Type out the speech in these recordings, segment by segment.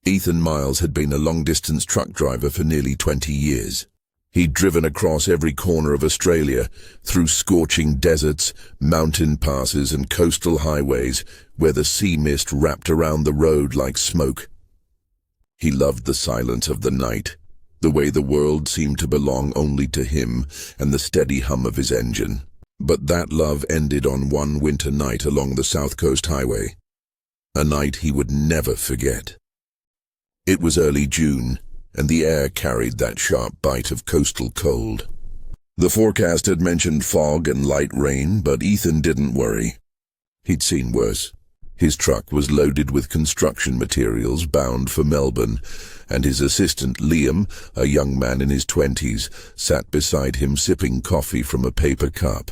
Ethan Miles had been a long-distance truck driver for nearly 20 years. He'd driven across every corner of Australia, through scorching deserts, mountain passes and coastal highways where the sea mist wrapped around the road like smoke. He loved the silence of the night, the way the world seemed to belong only to him, and the steady hum of his engine. But that love ended on one winter night along the South Coast Highway, a night he would never forget. It was early June, and the air carried that sharp bite of coastal cold. The forecast had mentioned fog and light rain, but Ethan didn't worry. He'd seen worse. His truck was loaded with construction materials bound for Melbourne, and his assistant Liam, a young man in his 20s, sat beside him sipping coffee from a paper cup.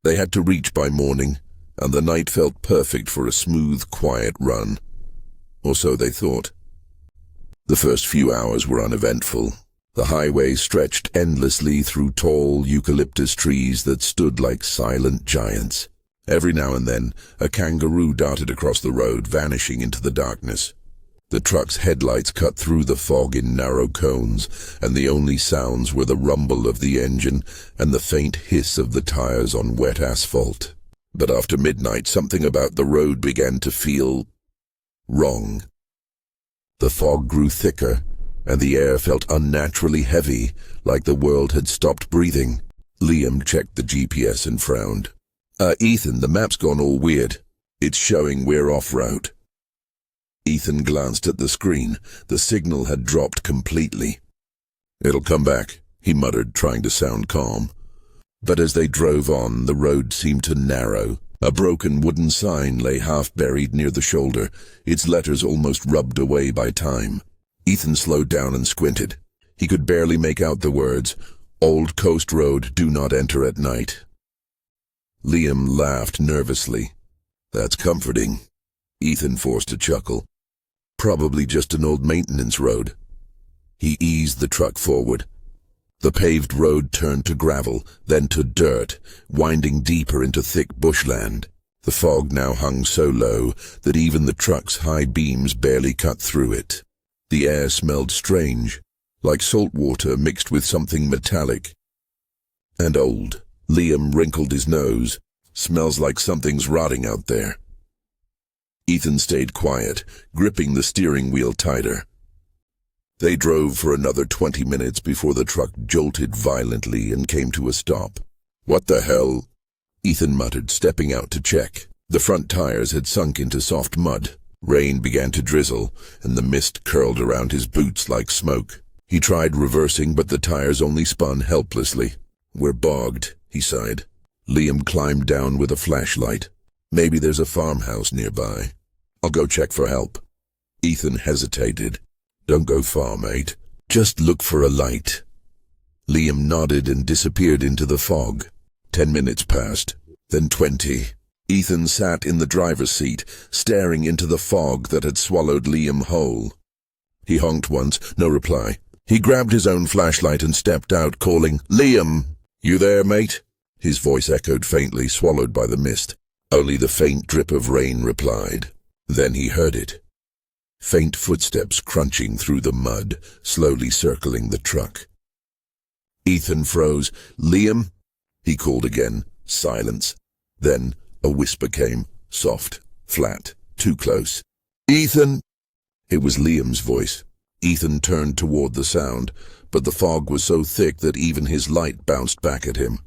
They had to reach by morning, and the night felt perfect for a smooth, quiet run. Or so they thought. The first few hours were uneventful. The highway stretched endlessly through tall eucalyptus trees that stood like silent giants. Every now and then, a kangaroo darted across the road, vanishing into the darkness. The truck's headlights cut through the fog in narrow cones, and the only sounds were the rumble of the engine and the faint hiss of the tires on wet asphalt. But after midnight, something about the road began to feel wrong. The fog grew thicker, and the air felt unnaturally heavy, like the world had stopped breathing. Liam checked the GPS and frowned. Ethan, the map's gone all weird. It's showing we're off route." Ethan glanced at the screen. The signal had dropped completely. "It'll come back," he muttered, trying to sound calm. But as they drove on, the road seemed to narrow. A broken wooden sign lay half-buried near the shoulder, its letters almost rubbed away by time. Ethan slowed down and squinted. He could barely make out the words, "Old Coast Road, do not enter at night." Liam laughed nervously. "That's comforting." Ethan forced a chuckle. "Probably just an old maintenance road." He eased the truck forward. The paved road turned to gravel, then to dirt, winding deeper into thick bushland. The fog now hung so low that even the truck's high beams barely cut through it. The air smelled strange, like salt water mixed with something metallic and old. Liam wrinkled his nose. "Smells like something's rotting out there." Ethan stayed quiet, gripping the steering wheel tighter. They drove for another 20 minutes before the truck jolted violently and came to a stop. "What the hell?" Ethan muttered, stepping out to check. The front tires had sunk into soft mud. Rain began to drizzle, and the mist curled around his boots like smoke. He tried reversing, but the tires only spun helplessly. "We're bogged," he sighed. Liam climbed down with a flashlight. "Maybe there's a farmhouse nearby. I'll go check for help." Ethan hesitated. "Don't go far, mate. Just look for a light." Liam nodded and disappeared into the fog. 10 minutes passed, then 20. Ethan sat in the driver's seat, staring into the fog that had swallowed Liam whole. He honked once, no reply. He grabbed his own flashlight and stepped out, calling, "Liam! You there, mate?" His voice echoed faintly, swallowed by the mist. Only the faint drip of rain replied. Then he heard it. Faint footsteps crunching through the mud, slowly circling the truck. Ethan froze. "Liam?" he called again. Silence. Then a whisper came, soft, flat, too close. "Ethan!" It was Liam's voice. Ethan turned toward the sound, but the fog was so thick that even his light bounced back at him.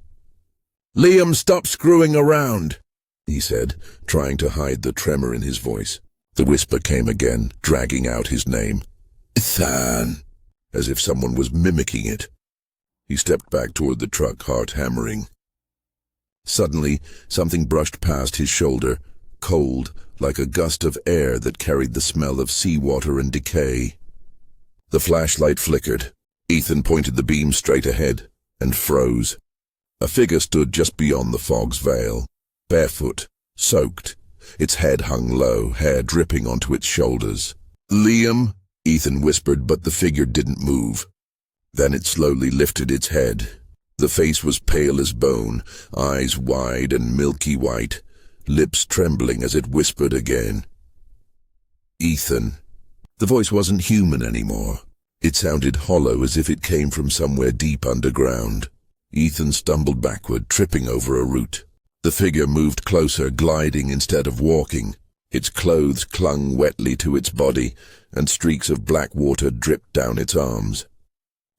"Liam, stop screwing around," he said, trying to hide the tremor in his voice. The whisper came again, dragging out his name. "Ethan," as if someone was mimicking it. He stepped back toward the truck, heart hammering. Suddenly, something brushed past his shoulder, cold, like a gust of air that carried the smell of seawater and decay. The flashlight flickered. Ethan pointed the beam straight ahead, and froze. A figure stood just beyond the fog's veil, barefoot, soaked. Its head hung low, hair dripping onto its shoulders. "Liam," Ethan whispered, but the figure didn't move. Then it slowly lifted its head. The face was pale as bone, eyes wide and milky white, lips trembling as it whispered again. "Ethan." The voice wasn't human anymore. It sounded hollow, as if it came from somewhere deep underground. Ethan stumbled backward, tripping over a root. The figure moved closer, gliding instead of walking. Its clothes clung wetly to its body, and streaks of black water dripped down its arms.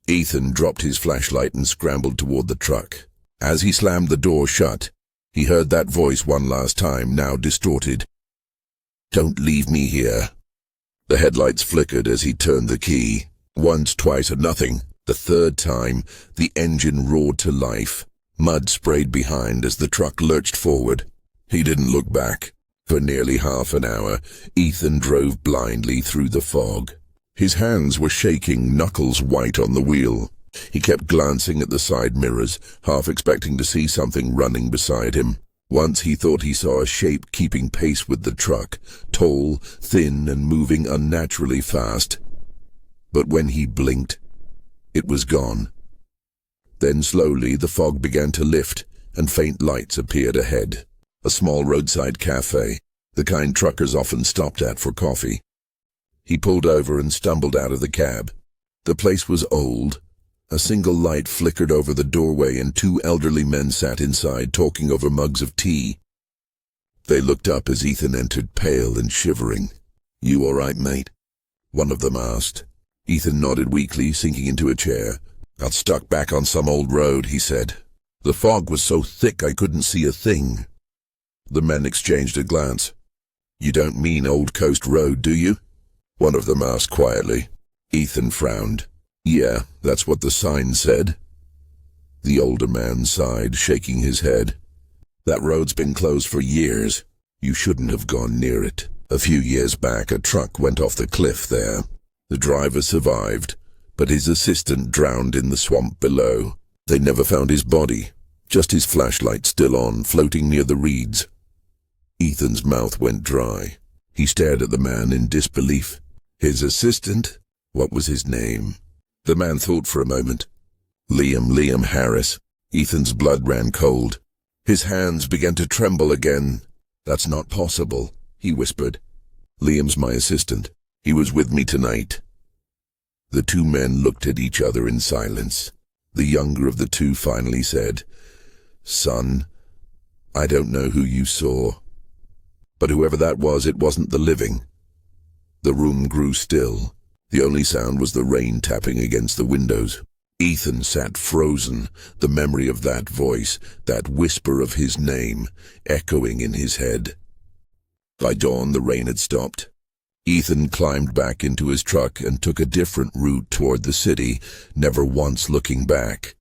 Ethan dropped his flashlight and scrambled toward the truck. As he slammed the door shut, he heard that voice one last time, now distorted. "Don't leave me here." The headlights flickered as he turned the key. Once, twice, and nothing. The third time, the engine roared to life. Mud sprayed behind as the truck lurched forward. He didn't look back. For nearly half an hour, Ethan drove blindly through the fog. His hands were shaking, knuckles white on the wheel. He kept glancing at the side mirrors, half expecting to see something running beside him. Once he thought he saw a shape keeping pace with the truck, tall, thin, and moving unnaturally fast. But when he blinked, it was gone. Then slowly the fog began to lift, and faint lights appeared ahead. A small roadside cafe, the kind truckers often stopped at for coffee. He pulled over and stumbled out of the cab. The place was old. A single light flickered over the doorway, and two elderly men sat inside, talking over mugs of tea. They looked up as Ethan entered, pale and shivering. "You all right, mate?" one of them asked. Ethan nodded weakly, sinking into a chair. "Got stuck back on some old road," he said. "The fog was so thick I couldn't see a thing." The men exchanged a glance. "You don't mean Old Coast Road, do you?" one of them asked quietly. Ethan frowned. "Yeah, that's what the sign said." The older man sighed, shaking his head. "That road's been closed for years. You shouldn't have gone near it. A few years back, a truck went off the cliff there. The driver survived, but his assistant drowned in the swamp below. They never found his body, just his flashlight still on, floating near the reeds." Ethan's mouth went dry. He stared at the man in disbelief. His assistant? What was his name? The man thought for a moment. Liam Harris. Ethan's blood ran cold. His hands began to tremble again. "That's not possible," he whispered. "Liam's my assistant. He was with me tonight." The two men looked at each other in silence. The younger of the two finally said, "Son, I don't know who you saw. But whoever that was, it wasn't the living." The room grew still. The only sound was the rain tapping against the windows. Ethan sat frozen, the memory of that voice, that whisper of his name, echoing in his head. By dawn, the rain had stopped. Ethan climbed back into his truck and took a different route toward the city, never once looking back.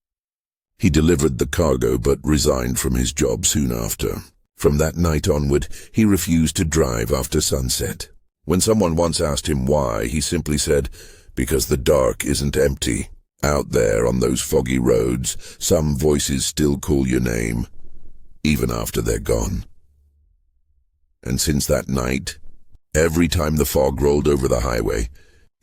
He delivered the cargo but resigned from his job soon after. From that night onward, he refused to drive after sunset. When someone once asked him why, he simply said, "Because the dark isn't empty. Out there on those foggy roads, some voices still call your name, even after they're gone." And since that night, every time the fog rolled over the highway,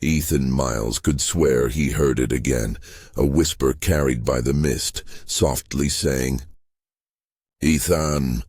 Ethan Miles could swear he heard it again, a whisper carried by the mist, softly saying, "Ethan,